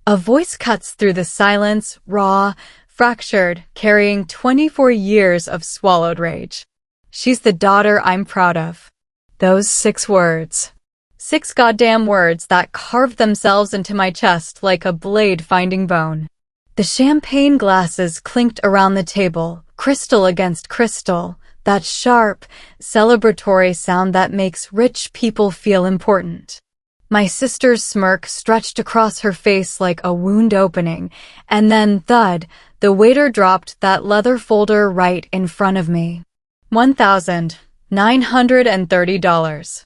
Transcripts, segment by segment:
A voice cuts through the silence, raw, fractured, carrying 24 years of swallowed rage. She's the daughter I'm proud of. Those 6 words. 6 goddamn words that carved themselves into my chest like a blade finding bone. The champagne glasses clinked around the table, crystal against crystal, that sharp, celebratory sound that makes rich people feel important. My sister's smirk stretched across her face like a wound opening, and then, thud, the waiter dropped that leather folder right in front of me. $1,930.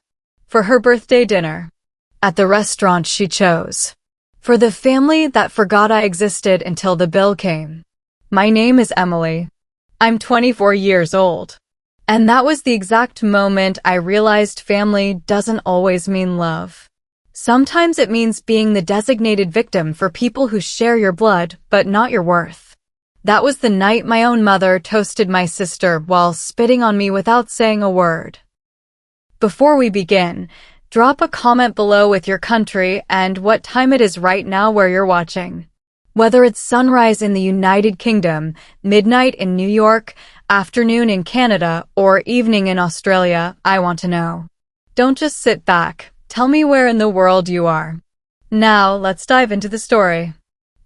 For her birthday dinner. At the restaurant she chose. For the family that forgot I existed until the bill came. My name is Emily. I'm 24 years old. And that was the exact moment I realized family doesn't always mean love. Sometimes it means being the designated victim for people who share your blood, but not your worth. That was the night my own mother toasted my sister while spitting on me without saying a word. Before we begin, drop a comment below with your country and what time it is right now where you're watching. Whether it's sunrise in the United Kingdom, midnight in New York, afternoon in Canada, or evening in Australia, I want to know. Don't just sit back. Tell me where in the world you are. Now, let's dive into the story.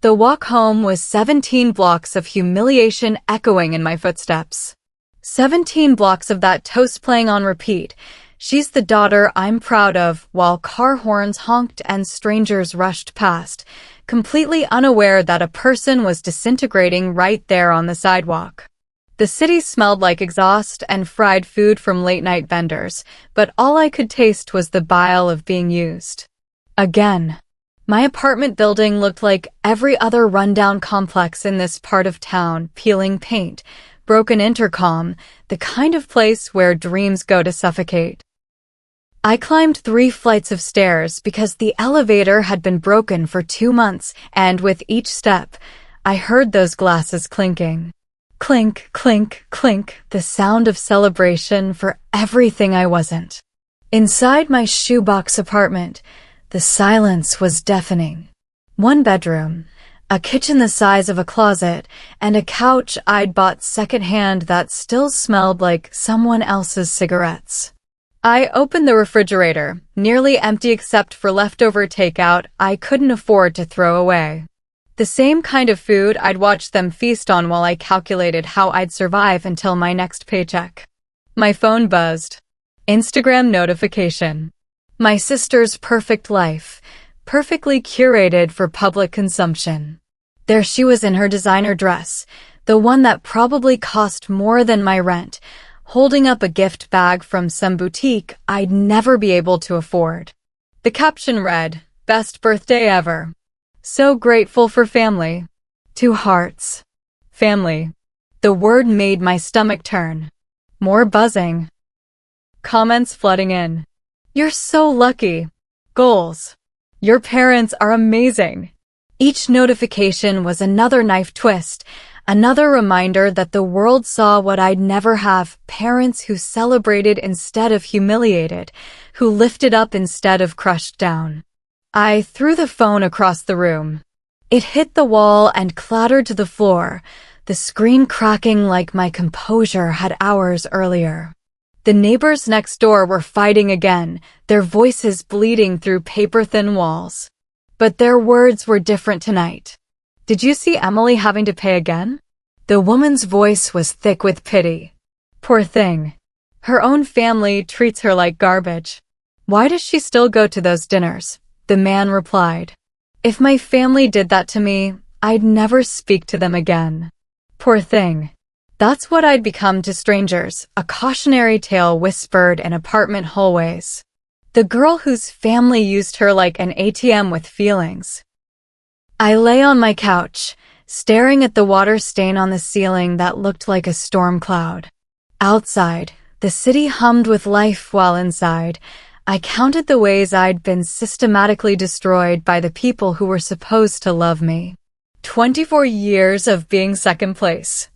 The walk home was 17 blocks of humiliation echoing in my footsteps. 17 blocks of that toast playing on repeat. She's the daughter I'm proud of, while car horns honked and strangers rushed past, completely unaware that a person was disintegrating right there on the sidewalk. The city smelled like exhaust and fried food from late-night vendors, but all I could taste was the bile of being used. Again. My apartment building looked like every other rundown complex in this part of town, peeling paint, broken intercom, the kind of place where dreams go to suffocate. I climbed 3 flights of stairs because the elevator had been broken for 2 months, and with each step, I heard those glasses clinking. Clink, clink, clink, the sound of celebration for everything I wasn't. Inside my shoebox apartment, the silence was deafening. 1 bedroom, a kitchen the size of a closet, and a couch I'd bought secondhand that still smelled like someone else's cigarettes. I opened the refrigerator, nearly empty except for leftover takeout I couldn't afford to throw away. The same kind of food I'd watch them feast on while I calculated how I'd survive until my next paycheck. My phone buzzed. Instagram notification. My sister's perfect life, perfectly curated for public consumption. There she was in her designer dress, the one that probably cost more than my rent, holding up a gift bag from some boutique I'd never be able to afford. The caption read, "Best birthday ever. So grateful for family." 2 hearts. Family. The word made my stomach turn. More buzzing. Comments flooding in. You're so lucky. Goals. Your parents are amazing. Each notification was another knife twist, another reminder that the world saw what I'd never have, parents who celebrated instead of humiliated, who lifted up instead of crushed down. I threw the phone across the room. It hit the wall and clattered to the floor, the screen cracking like my composure had hours earlier. The neighbors next door were fighting again, their voices bleeding through paper-thin walls. But their words were different tonight. "Did you see Emily having to pay again?" The woman's voice was thick with pity. Poor thing. Her own family treats her like garbage. "Why does she still go to those dinners?" The man replied. "If my family did that to me, I'd never speak to them again." Poor thing. That's what I'd become to strangers, a cautionary tale whispered in apartment hallways. The girl whose family used her like an ATM with feelings. I lay on my couch, staring at the water stain on the ceiling that looked like a storm cloud. Outside, the city hummed with life while inside, I counted the ways I'd been systematically destroyed by the people who were supposed to love me. 24 years of being second place.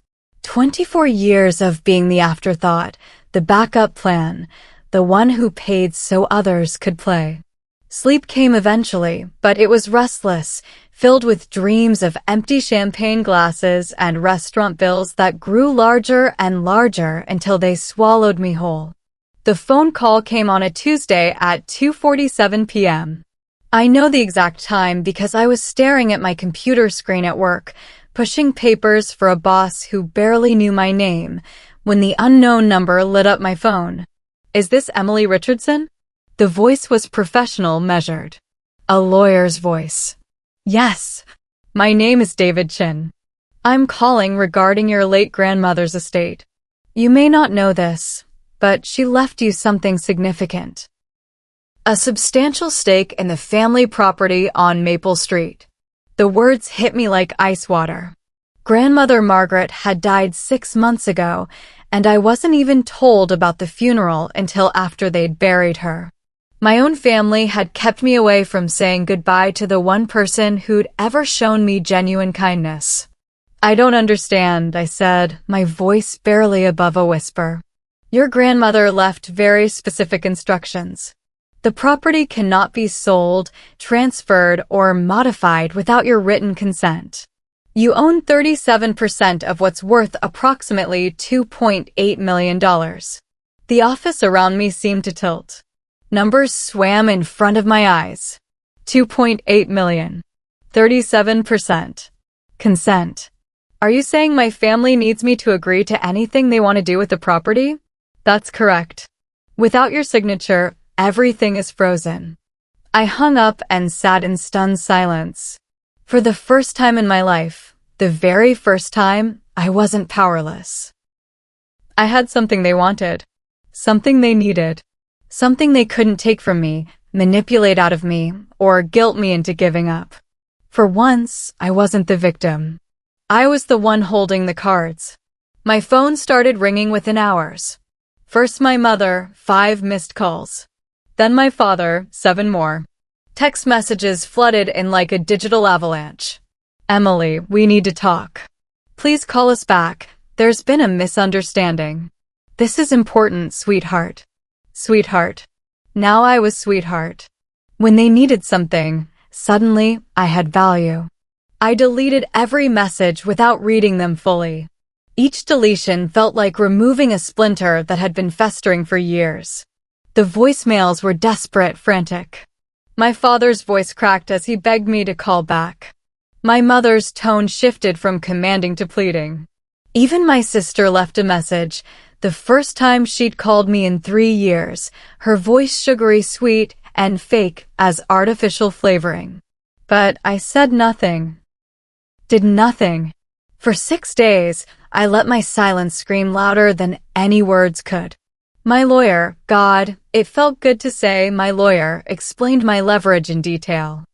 24 years of being the afterthought, the backup plan, the one who paid so others could play. Sleep came eventually, but it was restless, filled with dreams of empty champagne glasses and restaurant bills that grew larger and larger until they swallowed me whole. The phone call came on a Tuesday at 2:47 p.m. I know the exact time because I was staring at my computer screen at work, pushing papers for a boss who barely knew my name, when the unknown number lit up my phone. "Is this Emily Richardson?" The voice was professional, measured. A lawyer's voice. "Yes. My name is David Chin. I'm calling regarding your late grandmother's estate. You may not know this, but she left you something significant. A substantial stake in the family property on Maple Street." The words hit me like ice water. Grandmother Margaret had died 6 months ago, and I wasn't even told about the funeral until after they'd buried her. My own family had kept me away from saying goodbye to the one person who'd ever shown me genuine kindness. "I don't understand," I said, my voice barely above a whisper. "Your grandmother left very specific instructions. The property cannot be sold, transferred, or modified without your written consent. You own 37% of what's worth approximately $2.8 million. The office around me seemed to tilt. Numbers swam in front of my eyes. 2.8 million. 37%. Consent. Are you saying my family needs me to agree to anything they want to do with the property? That's correct. Without your signature, everything is frozen." I hung up and sat in stunned silence. For the first time in my life, the very first time, I wasn't powerless. I had something they wanted. Something they needed. Something they couldn't take from me, manipulate out of me, or guilt me into giving up. For once, I wasn't the victim. I was the one holding the cards. My phone started ringing within hours. First my mother, 5 missed calls. Then my father, 7 more. Text messages flooded in like a digital avalanche. "Emily, we need to talk. Please call us back. There's been a misunderstanding." "This is important, sweetheart." Sweetheart. Now I was sweetheart. When they needed something, suddenly I had value. I deleted every message without reading them fully. Each deletion felt like removing a splinter that had been festering for years. The voicemails were desperate, frantic. My father's voice cracked as he begged me to call back. My mother's tone shifted from commanding to pleading. Even my sister left a message, the first time she'd called me in 3 years, her voice sugary sweet and fake as artificial flavoring. But I said nothing. Did nothing. For 6 days, I let my silence scream louder than any words could. My lawyer, God, it felt good to say my lawyer, explained my leverage in detail.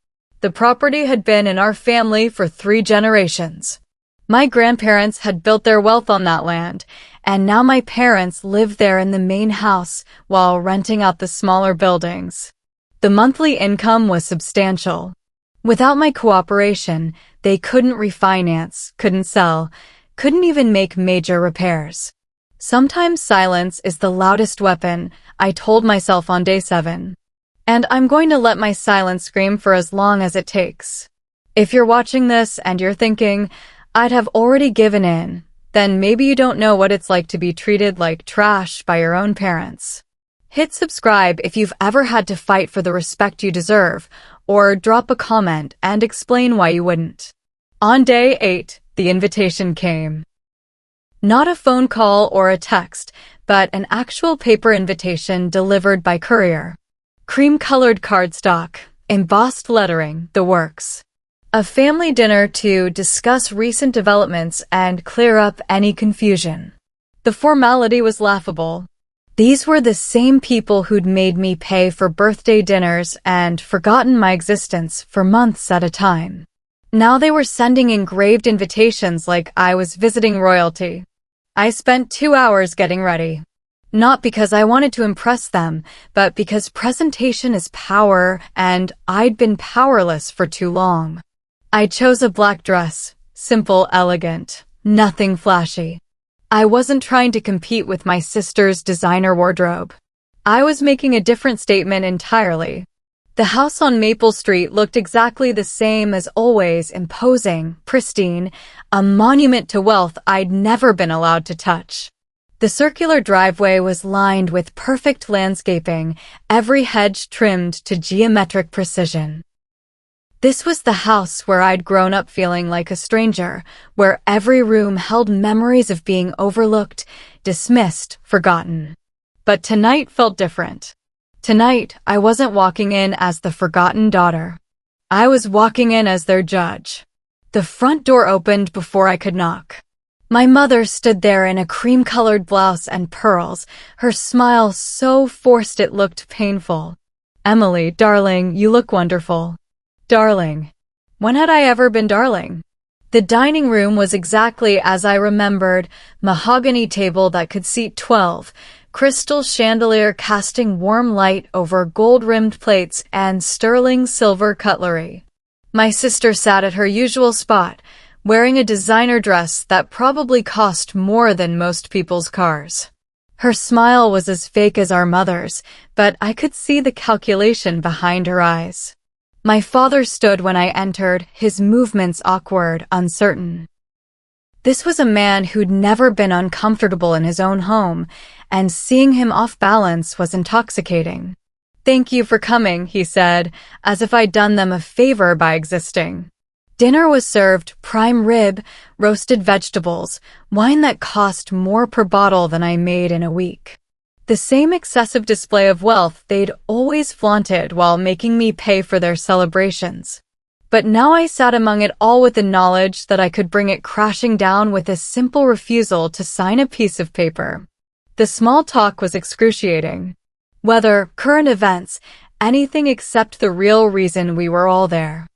The property had been in our family for 3 generations. My grandparents had built their wealth on that land, and now my parents lived there in the main house while renting out the smaller buildings. The monthly income was substantial. Without my cooperation, they couldn't refinance, couldn't sell, couldn't even make major repairs. Sometimes silence is the loudest weapon, I told myself on day 7. And I'm going to let my silence scream for as long as it takes. If you're watching this and you're thinking, I'd have already given in, then maybe you don't know what it's like to be treated like trash by your own parents. Hit subscribe if you've ever had to fight for the respect you deserve, or drop a comment and explain why you wouldn't. On day 8, the invitation came. Not a phone call or a text, but an actual paper invitation delivered by courier. Cream-colored cardstock, embossed lettering, the works. A family dinner to discuss recent developments and clear up any confusion. The formality was laughable. These were the same people who'd made me pay for birthday dinners and forgotten my existence for months at a time. Now they were sending engraved invitations like I was visiting royalty. I spent 2 hours getting ready. Not because I wanted to impress them, but because presentation is power, and I'd been powerless for too long. I chose a black dress, simple, elegant, nothing flashy. I wasn't trying to compete with my sister's designer wardrobe. I was making a different statement entirely. The house on Maple Street looked exactly the same as always, imposing, pristine, a monument to wealth I'd never been allowed to touch. The circular driveway was lined with perfect landscaping, every hedge trimmed to geometric precision. This was the house where I'd grown up feeling like a stranger, where every room held memories of being overlooked, dismissed, forgotten. But tonight felt different. Tonight, I wasn't walking in as the forgotten daughter. I was walking in as their judge. The front door opened before I could knock. My mother stood there in a cream-colored blouse and pearls, her smile so forced it looked painful. "Emily, darling, you look wonderful." Darling. When had I ever been darling? The dining room was exactly as I remembered, mahogany table that could seat 12, crystal chandelier casting warm light over gold-rimmed plates and sterling silver cutlery. My sister sat at her usual spot, wearing a designer dress that probably cost more than most people's cars. Her smile was as fake as our mother's, but I could see the calculation behind her eyes. My father stood when I entered, his movements awkward, uncertain. This was a man who'd never been uncomfortable in his own home, and seeing him off balance was intoxicating. "Thank you for coming," he said, as if I'd done them a favor by existing. Dinner was served, prime rib, roasted vegetables, wine that cost more per bottle than I made in a week. The same excessive display of wealth they'd always flaunted while making me pay for their celebrations. But now I sat among it all with the knowledge that I could bring it crashing down with a simple refusal to sign a piece of paper. The small talk was excruciating. Weather, current events, anything except the real reason we were all there.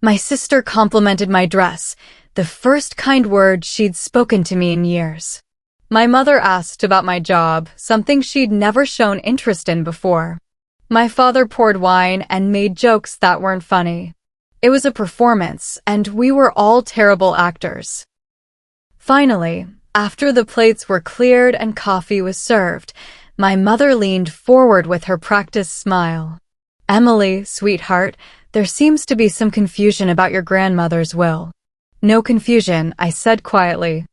My sister complimented my dress, the first kind word she'd spoken to me in years. My mother asked about my job, something she'd never shown interest in before. My father poured wine and made jokes that weren't funny. It was a performance, and we were all terrible actors. Finally, after the plates were cleared and coffee was served, my mother leaned forward with her practiced smile. "Emily, sweetheart, there seems to be some confusion about your grandmother's will." "No confusion," I said quietly.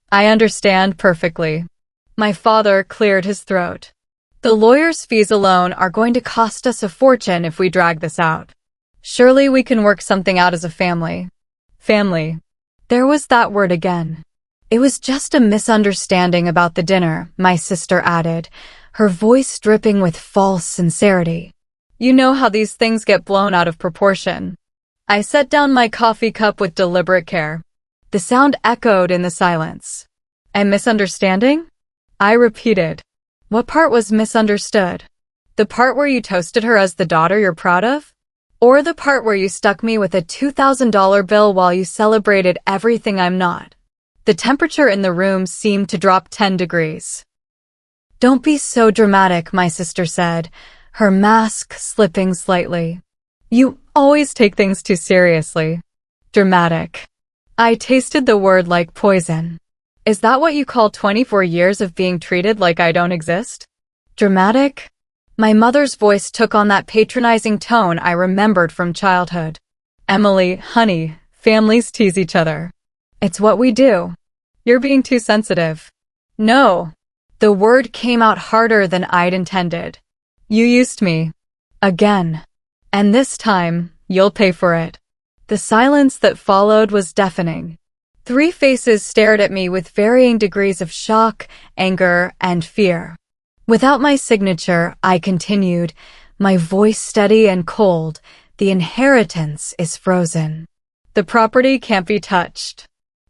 "I understand perfectly." My father cleared his throat. "The lawyer's fees alone are going to cost us a fortune if we drag this out. Surely we can work something out as a family." Family. There was that word again. "It was just a misunderstanding about the dinner," my sister added, her voice dripping with false sincerity. "You know how these things get blown out of proportion." I set down my coffee cup with deliberate care. The sound echoed in the silence. "A misunderstanding?" I repeated. "What part was misunderstood? The part where you toasted her as the daughter you're proud of? Or the part where you stuck me with a $2,000 bill while you celebrated everything I'm not?" The temperature in the room seemed to drop 10 degrees. "Don't be so dramatic," my sister said, her mask slipping slightly. "You always take things too seriously." Dramatic. I tasted the word like poison. Is that what you call 24 years of being treated like I don't exist? Dramatic? My mother's voice took on that patronizing tone I remembered from childhood. "Emily, honey, families tease each other. It's what we do. You're being too sensitive." "No." The word came out harder than I'd intended. "You used me. Again. And this time, you'll pay for it." The silence that followed was deafening. 3 faces stared at me with varying degrees of shock, anger, and fear. Without my signature, I continued, my voice steady and cold, "The inheritance is frozen. The property can't be touched.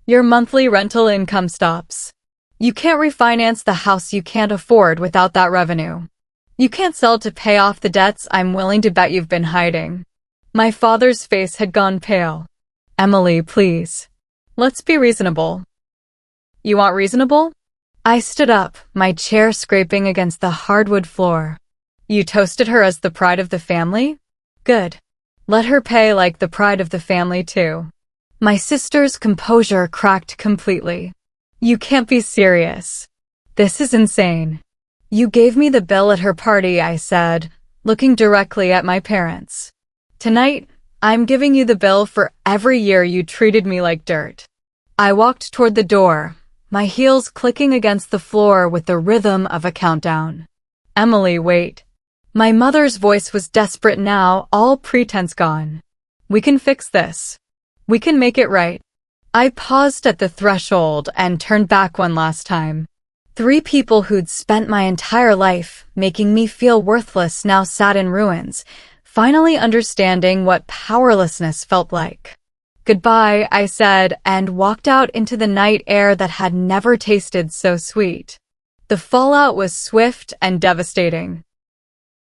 Your monthly rental income stops. You can't refinance the house you can't afford without that revenue. You can't sell to pay off the debts I'm willing to bet you've been hiding." My father's face had gone pale. "Emily, please. Let's be reasonable." "You want reasonable?" I stood up, my chair scraping against the hardwood floor. "You toasted her as the pride of the family? Good. Let her pay like the pride of the family too." My sister's composure cracked completely. "You can't be serious. This is insane." "You gave me the bill at her party," I said, looking directly at my parents. "Tonight, I'm giving you the bill for every year you treated me like dirt." I walked toward the door, my heels clicking against the floor with the rhythm of a countdown. "Emily, wait." My mother's voice was desperate now, all pretense gone. "We can fix this. We can make it right." I paused at the threshold and turned back one last time. 3 people who'd spent my entire life making me feel worthless now sat in ruins, finally understanding what powerlessness felt like. "Goodbye," I said, and walked out into the night air that had never tasted so sweet. The fallout was swift and devastating.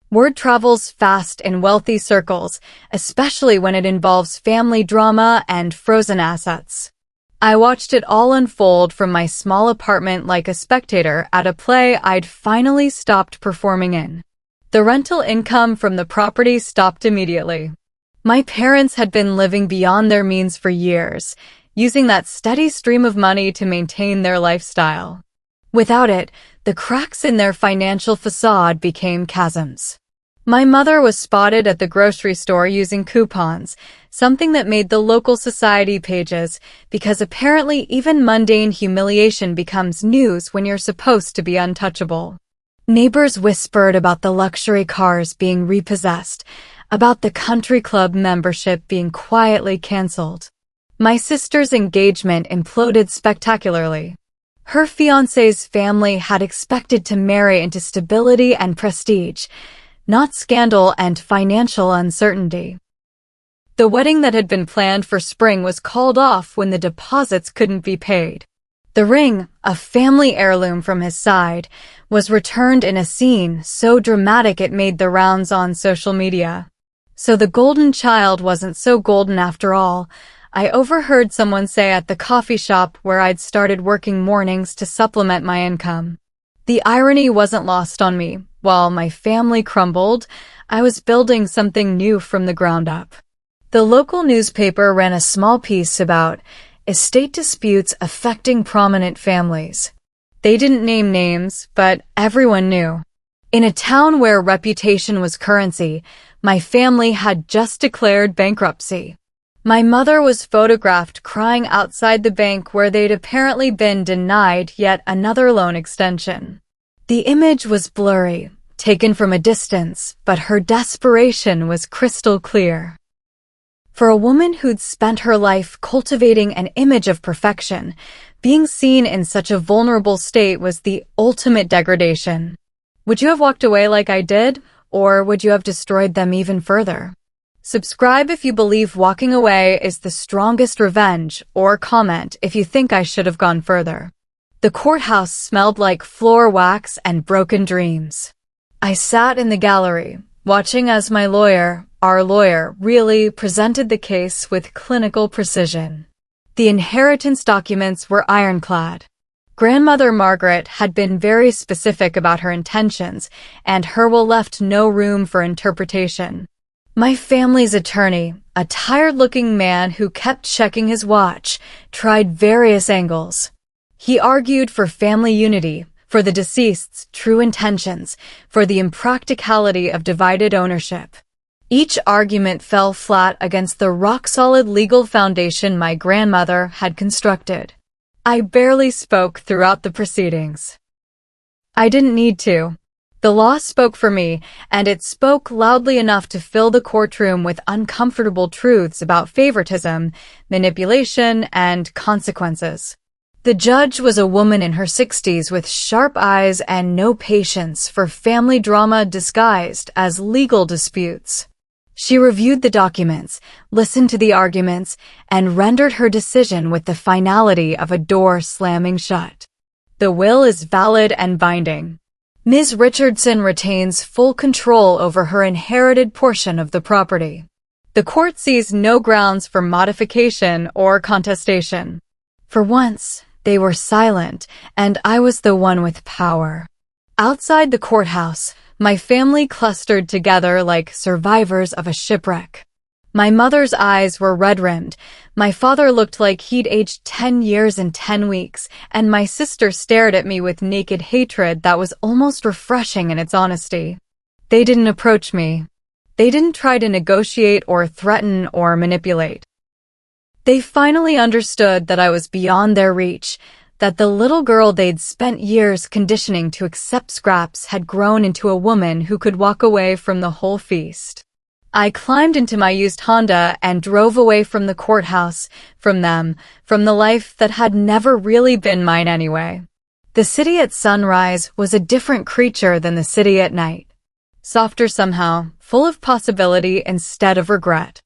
Word travels fast in wealthy circles, especially when it involves family drama and frozen assets. I watched it all unfold from my small apartment like a spectator at a play I'd finally stopped performing in. The rental income from the property stopped immediately. My parents had been living beyond their means for years, using that steady stream of money to maintain their lifestyle. Without it, the cracks in their financial facade became chasms. My mother was spotted at the grocery store using coupons, something that made the local society pages, because apparently even mundane humiliation becomes news when you're supposed to be untouchable. Neighbors whispered about the luxury cars being repossessed, about the country club membership being quietly canceled. My sister's engagement imploded spectacularly. Her fiancé's family had expected to marry into stability and prestige, not scandal and financial uncertainty. The wedding that had been planned for spring was called off when the deposits couldn't be paid. The ring, a family heirloom from his side, was returned in a scene so dramatic it made the rounds on social media. So the golden child wasn't so golden after all. I overheard someone say at the coffee shop where I'd started working mornings to supplement my income. The irony wasn't lost on me. While my family crumbled, I was building something new from the ground up. The local newspaper ran a small piece about estate disputes affecting prominent families. They didn't name names, but everyone knew. In a town where reputation was currency, my family had just declared bankruptcy. My mother was photographed crying outside the bank where they'd apparently been denied yet another loan extension. The image was blurry, taken from a distance, but her desperation was crystal clear. For a woman who'd spent her life cultivating an image of perfection, being seen in such a vulnerable state was the ultimate degradation. Would you have walked away like I did, or would you have destroyed them even further? Subscribe if you believe walking away is the strongest revenge, or comment if you think I should have gone further. The courthouse smelled like floor wax and broken dreams. I sat in the gallery, watching as our lawyer, really presented the case with clinical precision. The inheritance documents were ironclad. Grandmother Margaret had been very specific about her intentions, and her will left no room for interpretation. My family's attorney, a tired-looking man who kept checking his watch, tried various angles. He argued for family unity, for the deceased's true intentions, for the impracticality of divided ownership. Each argument fell flat against the rock-solid legal foundation my grandmother had constructed. I barely spoke throughout the proceedings. I didn't need to. The law spoke for me, and it spoke loudly enough to fill the courtroom with uncomfortable truths about favoritism, manipulation, and consequences. The judge was a woman in her 60s with sharp eyes and no patience for family drama disguised as legal disputes. She reviewed the documents, listened to the arguments, and rendered her decision with the finality of a door slamming shut. The will is valid and binding. Ms. Richardson retains full control over her inherited portion of the property. The court sees no grounds for modification or contestation. For once, they were silent, and I was the one with power. Outside the courthouse, my family clustered together like survivors of a shipwreck. My mother's eyes were red-rimmed, my father looked like he'd aged 10 years in 10 weeks, and my sister stared at me with naked hatred that was almost refreshing in its honesty. They didn't approach me. They didn't try to negotiate or threaten or manipulate. They finally understood that I was beyond their reach, that the little girl they'd spent years conditioning to accept scraps had grown into a woman who could walk away from the whole feast. I climbed into my used Honda and drove away from the courthouse, from them, from the life that had never really been mine anyway. The city at sunrise was a different creature than the city at night. Softer somehow, full of possibility instead of regret.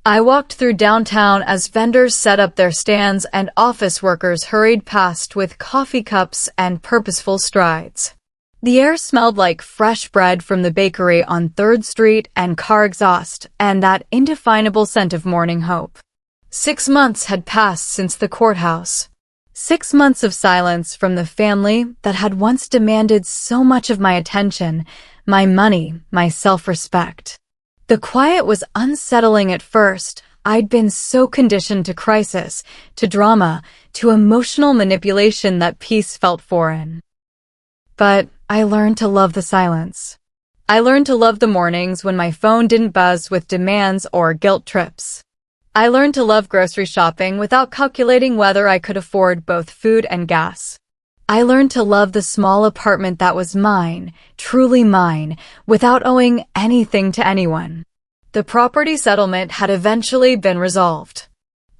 I walked through downtown as vendors set up their stands and office workers hurried past with coffee cups and purposeful strides. The air smelled like fresh bread from the bakery on 3rd Street and car exhaust and that indefinable scent of morning hope. 6 months had passed since the courthouse. 6 months of silence from the family that had once demanded so much of my attention, my money, my self-respect. The quiet was unsettling at first. I'd been so conditioned to crisis, to drama, to emotional manipulation that peace felt foreign. But I learned to love the silence. I learned to love the mornings when my phone didn't buzz with demands or guilt trips. I learned to love grocery shopping without calculating whether I could afford both food and gas. I learned to love the small apartment that was mine, truly mine, without owing anything to anyone. The property settlement had eventually been resolved.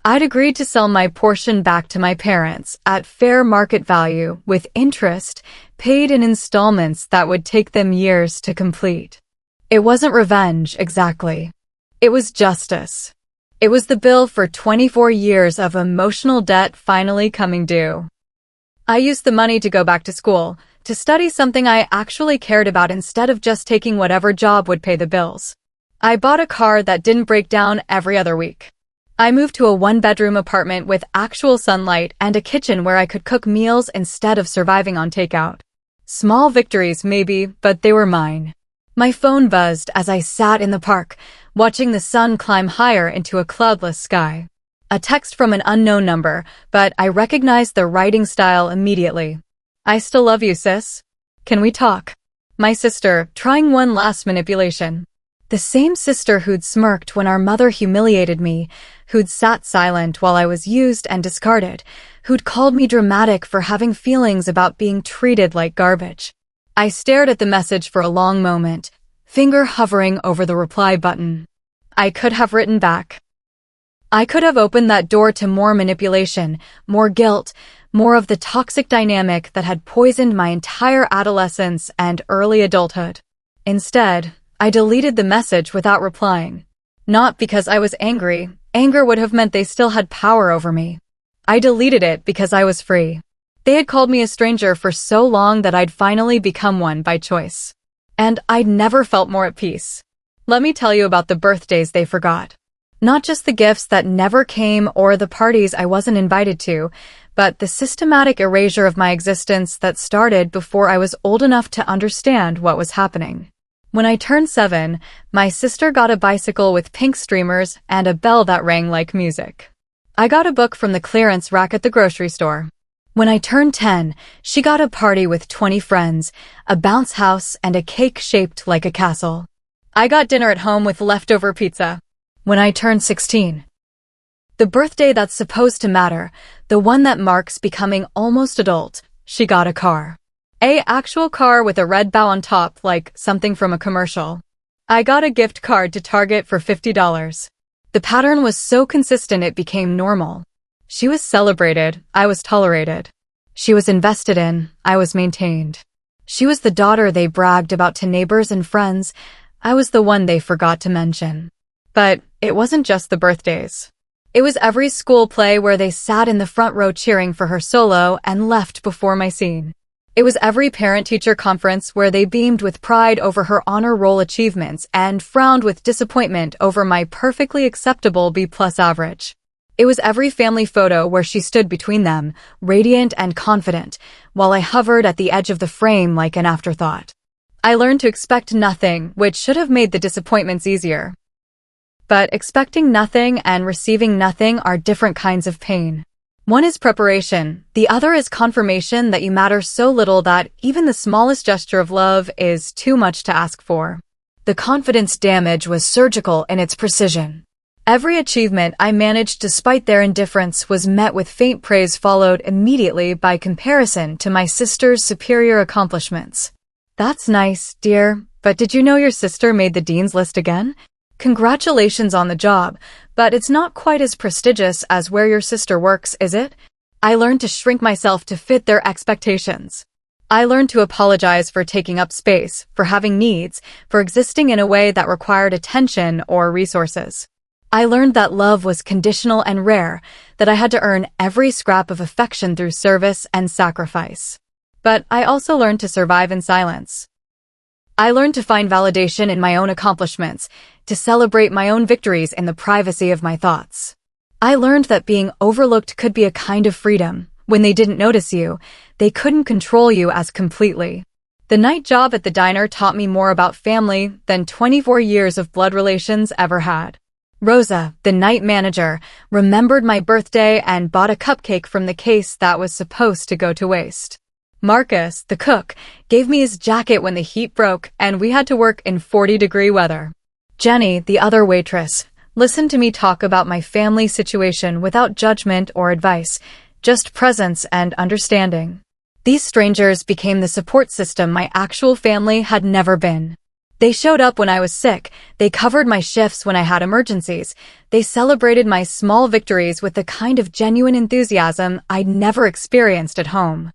I'd agreed to sell my portion back to my parents at fair market value with interest paid in installments that would take them years to complete. It wasn't revenge, exactly. It was justice. It was the bill for 24 years of emotional debt finally coming due. I used the money to go back to school, to study something I actually cared about instead of just taking whatever job would pay the bills. I bought a car that didn't break down every other week. I moved to a 1-bedroom apartment with actual sunlight and a kitchen where I could cook meals instead of surviving on takeout. Small victories, maybe, but they were mine. My phone buzzed as I sat in the park, watching the sun climb higher into a cloudless sky. A text from an unknown number, but I recognized the writing style immediately. I still love you, sis. Can we talk? My sister, trying one last manipulation. The same sister who'd smirked when our mother humiliated me, who'd sat silent while I was used and discarded, who'd called me dramatic for having feelings about being treated like garbage. I stared at the message for a long moment, finger hovering over the reply button. I could have written back. I could have opened that door to more manipulation, more guilt, more of the toxic dynamic that had poisoned my entire adolescence and early adulthood. Instead, I deleted the message without replying. Not because I was angry. Anger would have meant they still had power over me. I deleted it because I was free. They had called me a stranger for so long that I'd finally become one by choice. And I'd never felt more at peace. Let me tell you about the birthdays they forgot. Not just the gifts that never came or the parties I wasn't invited to, but the systematic erasure of my existence that started before I was old enough to understand what was happening. When I turned 7, my sister got a bicycle with pink streamers and a bell that rang like music. I got a book from the clearance rack at the grocery store. When I turned 10, she got a party with 20 friends, a bounce house, and a cake shaped like a castle. I got dinner at home with leftover pizza. When I turned 16, the birthday that's supposed to matter, the one that marks becoming almost adult, she got a car. An actual car with a red bow on top like something from a commercial. I got a gift card to Target for $50. The pattern was so consistent it became normal. She was celebrated, I was tolerated. She was invested in, I was maintained. She was the daughter they bragged about to neighbors and friends, I was the one they forgot to mention. But it wasn't just the birthdays. It was every school play where they sat in the front row cheering for her solo and left before my scene. It was every parent-teacher conference where they beamed with pride over her honor roll achievements and frowned with disappointment over my perfectly acceptable B+ average. It was every family photo where she stood between them, radiant and confident, while I hovered at the edge of the frame like an afterthought. I learned to expect nothing, which should have made the disappointments easier. But expecting nothing and receiving nothing are different kinds of pain. One is preparation, the other is confirmation that you matter so little that even the smallest gesture of love is too much to ask for. The confidence damage was surgical in its precision. Every achievement I managed despite their indifference was met with faint praise followed immediately by comparison to my sister's superior accomplishments. "That's nice, dear, but did you know your sister made the dean's list again? Congratulations on the job, but it's not quite as prestigious as where your sister works, is it?" I learned to shrink myself to fit their expectations. I learned to apologize for taking up space, for having needs, for existing in a way that required attention or resources. I learned that love was conditional and rare, that I had to earn every scrap of affection through service and sacrifice. But I also learned to survive in silence. I learned to find validation in my own accomplishments, to celebrate my own victories in the privacy of my thoughts. I learned that being overlooked could be a kind of freedom. When they didn't notice you, they couldn't control you as completely. The night job at the diner taught me more about family than 24 years of blood relations ever had. Rosa, the night manager, remembered my birthday and bought a cupcake from the case that was supposed to go to waste. Marcus, the cook, gave me his jacket when the heat broke and we had to work in 40-degree weather. Jenny, the other waitress, listened to me talk about my family situation without judgment or advice, just presence and understanding. These strangers became the support system my actual family had never been. They showed up when I was sick, they covered my shifts when I had emergencies, they celebrated my small victories with the kind of genuine enthusiasm I'd never experienced at home.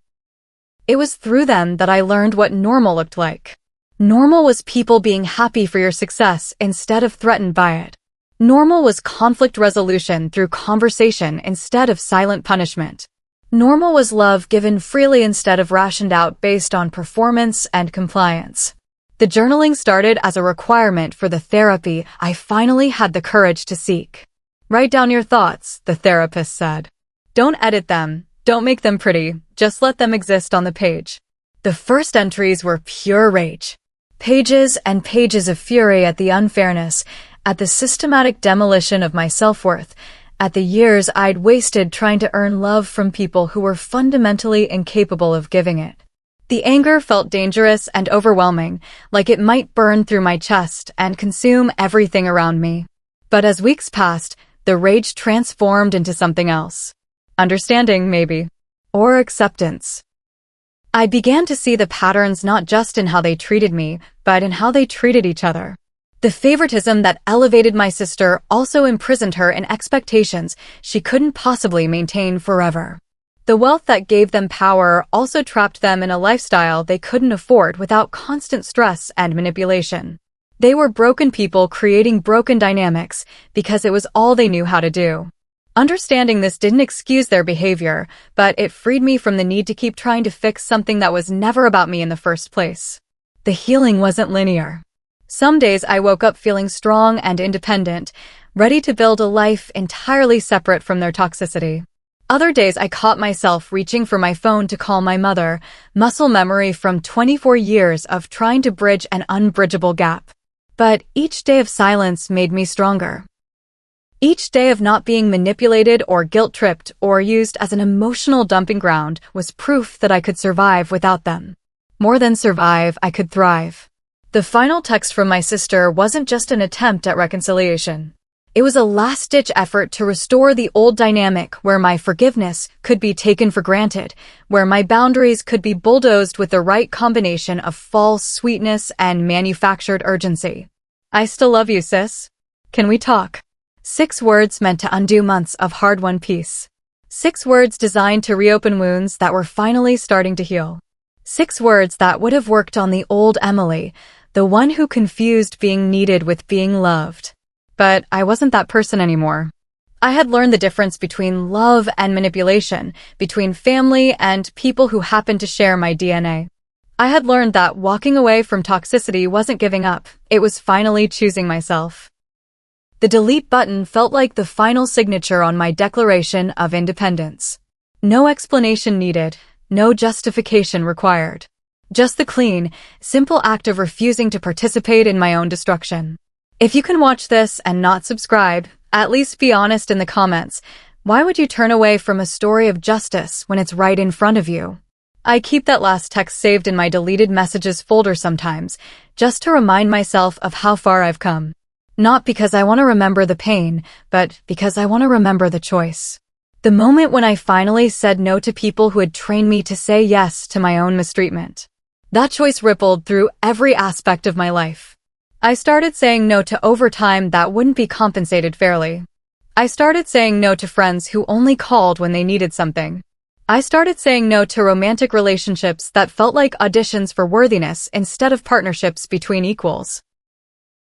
It was through them that I learned what normal looked like. Normal was people being happy for your success instead of threatened by it. Normal was conflict resolution through conversation instead of silent punishment. Normal was love given freely instead of rationed out based on performance and compliance. The journaling started as a requirement for the therapy I finally had the courage to seek. "Write down your thoughts," the therapist said. "Don't edit them. Don't make them pretty, just let them exist on the page." The first entries were pure rage. Pages and pages of fury at the unfairness, at the systematic demolition of my self-worth, at the years I'd wasted trying to earn love from people who were fundamentally incapable of giving it. The anger felt dangerous and overwhelming, like it might burn through my chest and consume everything around me. But as weeks passed, the rage transformed into something else. Understanding, maybe. Or acceptance. I began to see the patterns not just in how they treated me, but in how they treated each other. The favoritism that elevated my sister also imprisoned her in expectations she couldn't possibly maintain forever. The wealth that gave them power also trapped them in a lifestyle they couldn't afford without constant stress and manipulation. They were broken people creating broken dynamics because it was all they knew how to do. Understanding this didn't excuse their behavior, but it freed me from the need to keep trying to fix something that was never about me in the first place. The healing wasn't linear. Some days I woke up feeling strong and independent, ready to build a life entirely separate from their toxicity. Other days I caught myself reaching for my phone to call my mother, muscle memory from 24 years of trying to bridge an unbridgeable gap. But each day of silence made me stronger. Each day of not being manipulated or guilt-tripped or used as an emotional dumping ground was proof that I could survive without them. More than survive, I could thrive. The final text from my sister wasn't just an attempt at reconciliation. It was a last-ditch effort to restore the old dynamic where my forgiveness could be taken for granted, where my boundaries could be bulldozed with the right combination of false sweetness and manufactured urgency. "I still love you, sis. Can we talk?" 6 words meant to undo months of hard-won peace. 6 words designed to reopen wounds that were finally starting to heal. 6 words that would have worked on the old Emily, the one who confused being needed with being loved. But I wasn't that person anymore. I had learned the difference between love and manipulation, between family and people who happened to share my DNA. I had learned that walking away from toxicity wasn't giving up, it was finally choosing myself. The delete button felt like the final signature on my Declaration of Independence. No explanation needed, no justification required. Just the clean, simple act of refusing to participate in my own destruction. If you can watch this and not subscribe, at least be honest in the comments. Why would you turn away from a story of justice when it's right in front of you? I keep that last text saved in my deleted messages folder sometimes, just to remind myself of how far I've come. Not because I want to remember the pain, but because I want to remember the choice. The moment when I finally said no to people who had trained me to say yes to my own mistreatment. That choice rippled through every aspect of my life. I started saying no to overtime that wouldn't be compensated fairly. I started saying no to friends who only called when they needed something. I started saying no to romantic relationships that felt like auditions for worthiness instead of partnerships between equals.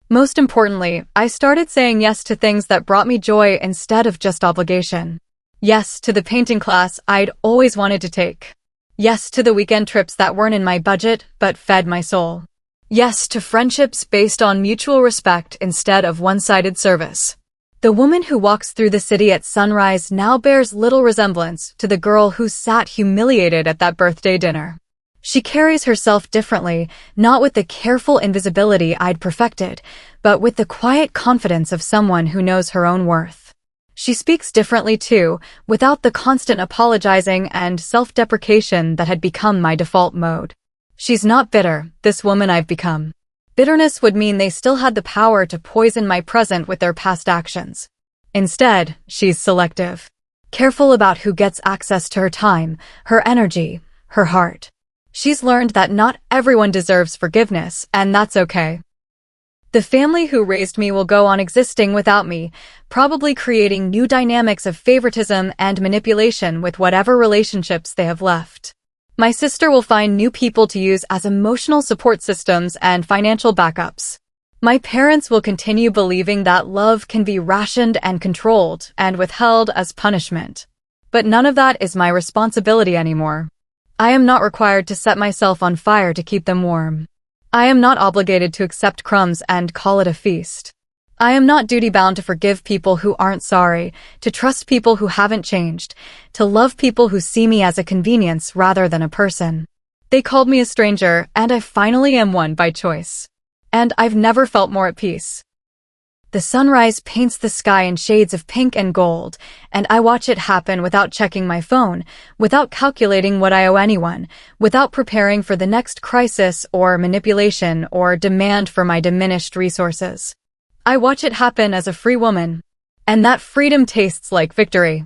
Most importantly, I started saying yes to things that brought me joy instead of just obligation. Yes to the painting class I'd always wanted to take. Yes to the weekend trips that weren't in my budget but fed my soul. Yes to friendships based on mutual respect instead of one-sided service. The woman who walks through the city at sunrise now bears little resemblance to the girl who sat humiliated at that birthday dinner. She carries herself differently, not with the careful invisibility I'd perfected, but with the quiet confidence of someone who knows her own worth. She speaks differently too, without the constant apologizing and self-deprecation that had become my default mode. She's not bitter, this woman I've become. Bitterness would mean they still had the power to poison my present with their past actions. Instead, she's selective. Careful about who gets access to her time, her energy, her heart. She's learned that not everyone deserves forgiveness, and that's okay. The family who raised me will go on existing without me, probably creating new dynamics of favoritism and manipulation with whatever relationships they have left. My sister will find new people to use as emotional support systems and financial backups. My parents will continue believing that love can be rationed and controlled and withheld as punishment. But none of that is my responsibility anymore. I am not required to set myself on fire to keep them warm. I am not obligated to accept crumbs and call it a feast. I am not duty-bound to forgive people who aren't sorry, to trust people who haven't changed, to love people who see me as a convenience rather than a person. They called me a stranger, and I finally am one by choice. And I've never felt more at peace. The sunrise paints the sky in shades of pink and gold, and I watch it happen without checking my phone, without calculating what I owe anyone, without preparing for the next crisis or manipulation or demand for my diminished resources. I watch it happen as a free woman. And that freedom tastes like victory.